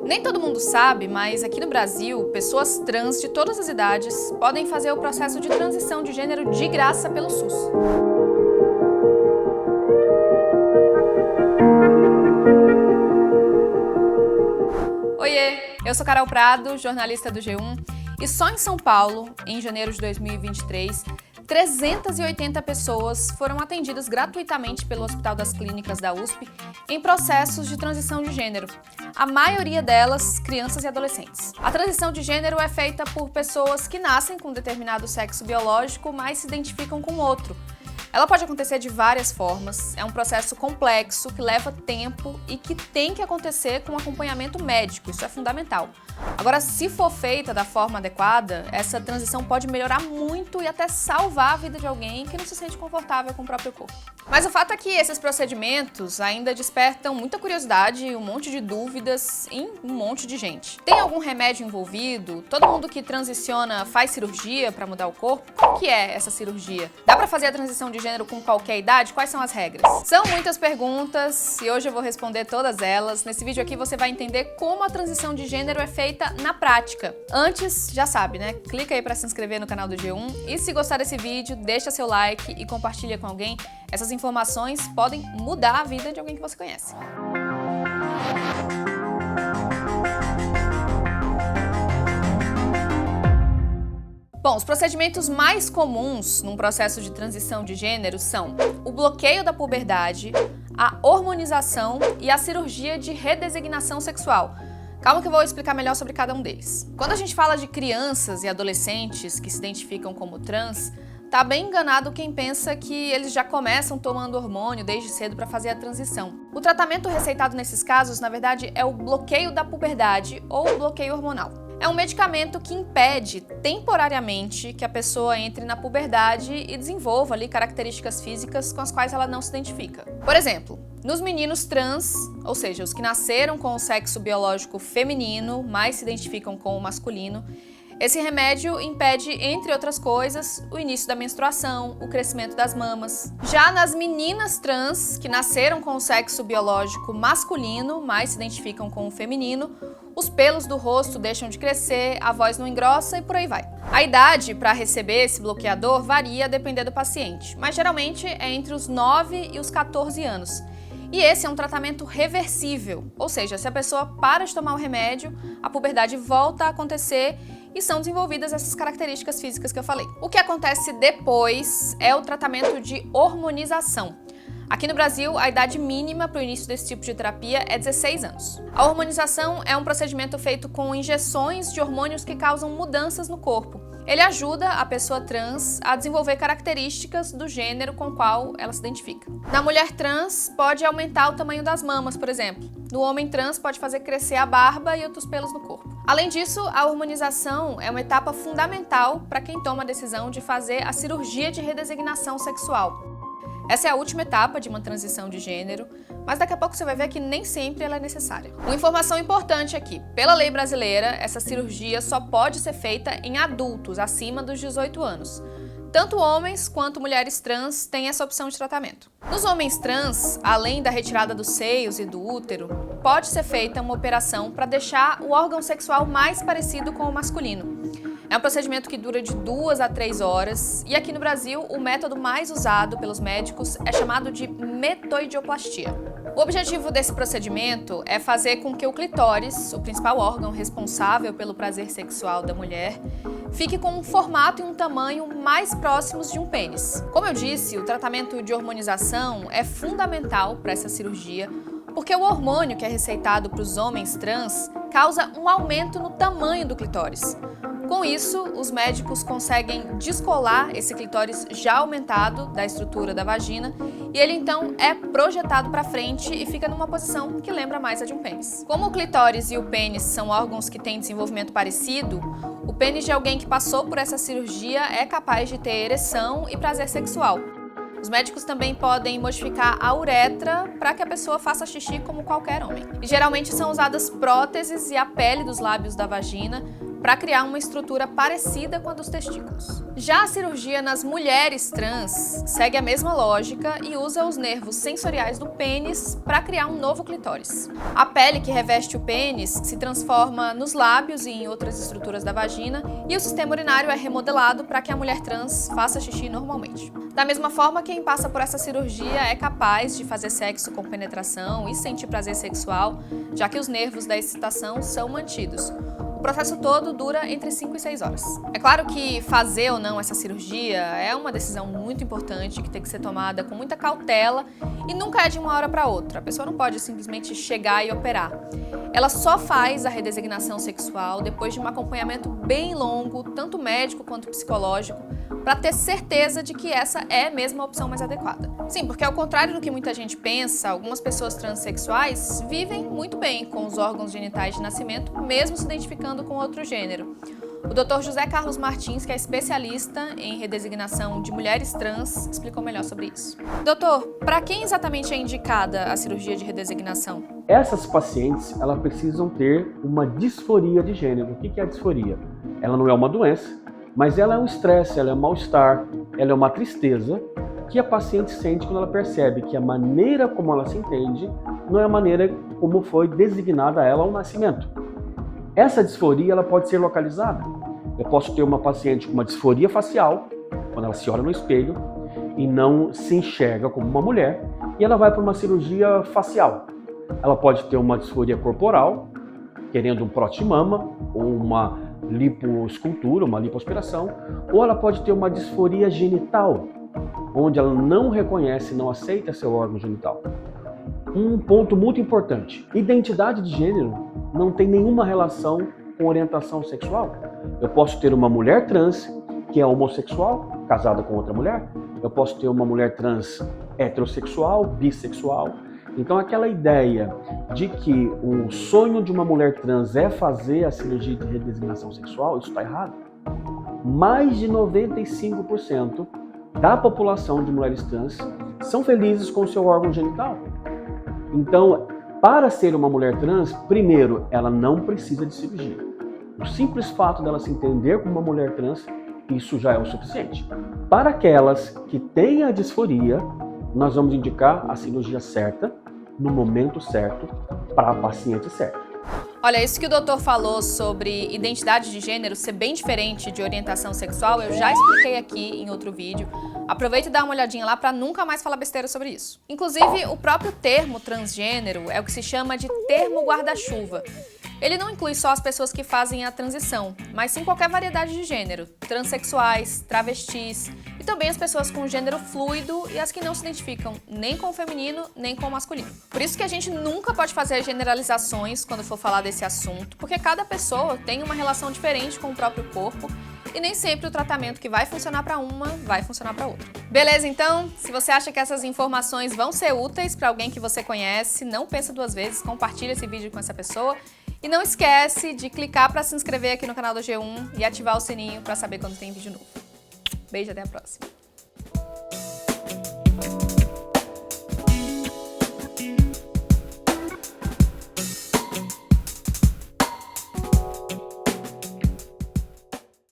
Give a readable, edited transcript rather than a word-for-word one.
Nem todo mundo sabe, mas aqui no Brasil, pessoas trans de todas as idades podem fazer o processo de transição de gênero de graça pelo SUS. Oiê, eu sou Carol Prado, jornalista do G1, e só em São Paulo, em janeiro de 2023, 380 pessoas foram atendidas gratuitamente pelo Hospital das Clínicas da USP em processos de transição de gênero. A maioria delas, crianças e adolescentes. A transição de gênero é feita por pessoas que nascem com um determinado sexo biológico, mas se identificam com outro. Ela pode acontecer de várias formas, é um processo complexo que leva tempo e que tem que acontecer com acompanhamento médico, isso é fundamental. Agora, se for feita da forma adequada, essa transição pode melhorar muito e até salvar a vida de alguém que não se sente confortável com o próprio corpo. Mas o fato é que esses procedimentos ainda despertam muita curiosidade, um monte de dúvidas em um monte de gente. Tem algum remédio envolvido? Todo mundo que transiciona faz cirurgia para mudar o corpo? Qual que é essa cirurgia? Dá para fazer a transição de gênero com qualquer idade? Quais são as regras? São muitas perguntas e hoje eu vou responder todas elas. Nesse vídeo aqui você vai entender como a transição de gênero é feita na prática. Antes, já sabe, né? Clica aí para se inscrever no canal do G1 e se gostar desse vídeo, deixa seu like e compartilha com alguém. Essas informações podem mudar a vida de alguém que você conhece. Bom, os procedimentos mais comuns num processo de transição de gênero são o bloqueio da puberdade, a hormonização e a cirurgia de redesignação sexual. Calma que eu vou explicar melhor sobre cada um deles. Quando a gente fala de crianças e adolescentes que se identificam como trans, tá bem enganado quem pensa que eles já começam tomando hormônio desde cedo para fazer a transição. O tratamento receitado nesses casos, na verdade, é o bloqueio da puberdade ou bloqueio hormonal. É um medicamento que impede temporariamente que a pessoa entre na puberdade e desenvolva ali características físicas com as quais ela não se identifica. Por exemplo, nos meninos trans, ou seja, os que nasceram com o sexo biológico feminino, mas se identificam com o masculino, esse remédio impede, entre outras coisas, o início da menstruação, o crescimento das mamas. Já nas meninas trans, que nasceram com o sexo biológico masculino, mas se identificam com o feminino, os pelos do rosto deixam de crescer, a voz não engrossa e por aí vai. A idade para receber esse bloqueador varia a depender do paciente, mas geralmente é entre os 9 e os 14 anos. E esse é um tratamento reversível, ou seja, se a pessoa para de tomar o remédio, a puberdade volta a acontecer e são desenvolvidas essas características físicas que eu falei. O que acontece depois é o tratamento de hormonização. Aqui no Brasil, a idade mínima para o início desse tipo de terapia é 16 anos. A hormonização é um procedimento feito com injeções de hormônios que causam mudanças no corpo. Ele ajuda a pessoa trans a desenvolver características do gênero com o qual ela se identifica. Na mulher trans, pode aumentar o tamanho das mamas, por exemplo. No homem trans, pode fazer crescer a barba e outros pelos no corpo. Além disso, a hormonização é uma etapa fundamental para quem toma a decisão de fazer a cirurgia de redesignação sexual. Essa é a última etapa de uma transição de gênero, mas daqui a pouco você vai ver que nem sempre ela é necessária. Uma informação importante aqui: pela lei brasileira, essa cirurgia só pode ser feita em adultos acima dos 18 anos. Tanto homens quanto mulheres trans têm essa opção de tratamento. Nos homens trans, além da retirada dos seios e do útero, pode ser feita uma operação para deixar o órgão sexual mais parecido com o masculino. É um procedimento que dura de 2 a 3 horas e aqui no Brasil o método mais usado pelos médicos é chamado de metoidioplastia. O objetivo desse procedimento é fazer com que o clitóris, o principal órgão responsável pelo prazer sexual da mulher, fique com um formato e um tamanho mais próximos de um pênis. Como eu disse, o tratamento de hormonização é fundamental para essa cirurgia, porque o hormônio que é receitado para os homens trans causa um aumento no tamanho do clitóris. Com isso, os médicos conseguem descolar esse clitóris já aumentado da estrutura da vagina e ele então é projetado para frente e fica numa posição que lembra mais a de um pênis. Como o clitóris e o pênis são órgãos que têm desenvolvimento parecido, o pênis de alguém que passou por essa cirurgia é capaz de ter ereção e prazer sexual. Os médicos também podem modificar a uretra para que a pessoa faça xixi como qualquer homem. E geralmente são usadas próteses e a pele dos lábios da vagina para criar uma estrutura parecida com a dos testículos. Já a cirurgia nas mulheres trans segue a mesma lógica e usa os nervos sensoriais do pênis para criar um novo clitóris. A pele que reveste o pênis se transforma nos lábios e em outras estruturas da vagina, e o sistema urinário é remodelado para que a mulher trans faça xixi normalmente. Da mesma forma, quem passa por essa cirurgia é capaz de fazer sexo com penetração e sentir prazer sexual, já que os nervos da excitação são mantidos. O processo todo dura entre 5 e 6 horas. É claro que fazer ou não essa cirurgia é uma decisão muito importante que tem que ser tomada com muita cautela e nunca é de uma hora para outra. A pessoa não pode simplesmente chegar e operar. Ela só faz a redesignação sexual depois de um acompanhamento bem longo, tanto médico quanto psicológico, para ter certeza de que essa é mesmo a opção mais adequada. Sim, porque ao contrário do que muita gente pensa, algumas pessoas transexuais vivem muito bem com os órgãos genitais de nascimento, mesmo se identificando com outro gênero. O Dr. José Carlos Martins, que é especialista em redesignação de mulheres trans, explicou melhor sobre isso. Doutor, para quem exatamente é indicada a cirurgia de redesignação? Essas pacientes, elas precisam ter uma disforia de gênero. O que é a disforia? Ela não é uma doença, mas ela é um estresse, ela é um mal-estar, ela é uma tristeza que a paciente sente quando ela percebe que a maneira como ela se entende não é a maneira como foi designada a ela ao nascimento. Essa disforia ela pode ser localizada. Eu posso ter uma paciente com uma disforia facial, quando ela se olha no espelho e não se enxerga como uma mulher, e ela vai para uma cirurgia facial. Ela pode ter uma disforia corporal, querendo um prótese-mama ou uma lipoescultura, uma lipoaspiração, ou ela pode ter uma disforia genital, onde ela não reconhece, não aceita seu órgão genital. Um ponto muito importante: identidade de gênero não tem nenhuma relação com orientação sexual. Eu posso ter uma mulher trans que é homossexual, casada com outra mulher. Eu posso ter uma mulher trans heterossexual, bissexual. Então aquela ideia de que o sonho de uma mulher trans é fazer a cirurgia de redesignação sexual, isso está errado. Mais de 95% da população de mulheres trans são felizes com o seu órgão genital. Então, para ser uma mulher trans, primeiro, ela não precisa de cirurgia. O simples fato dela se entender como uma mulher trans, isso já é o suficiente. Para aquelas que têm a disforia, nós vamos indicar a cirurgia certa, no momento certo, para a paciente certa. Olha, isso que o doutor falou sobre identidade de gênero ser bem diferente de orientação sexual, eu já expliquei aqui em outro vídeo. Aproveita e dá uma olhadinha lá para nunca mais falar besteira sobre isso. Inclusive, o próprio termo transgênero é o que se chama de termo guarda-chuva. Ele não inclui só as pessoas que fazem a transição, mas sim qualquer variedade de gênero, transexuais, travestis e também as pessoas com gênero fluido e as que não se identificam nem com o feminino nem com o masculino. Por isso que a gente nunca pode fazer generalizações quando for falar desse assunto, porque cada pessoa tem uma relação diferente com o próprio corpo e nem sempre o tratamento que vai funcionar para uma vai funcionar para outra. Beleza, então? Se você acha que essas informações vão ser úteis para alguém que você conhece, não pensa duas vezes, compartilha esse vídeo com essa pessoa. E não esquece de clicar para se inscrever aqui no canal do G1 e ativar o sininho para saber quando tem vídeo novo. Beijo, até a próxima!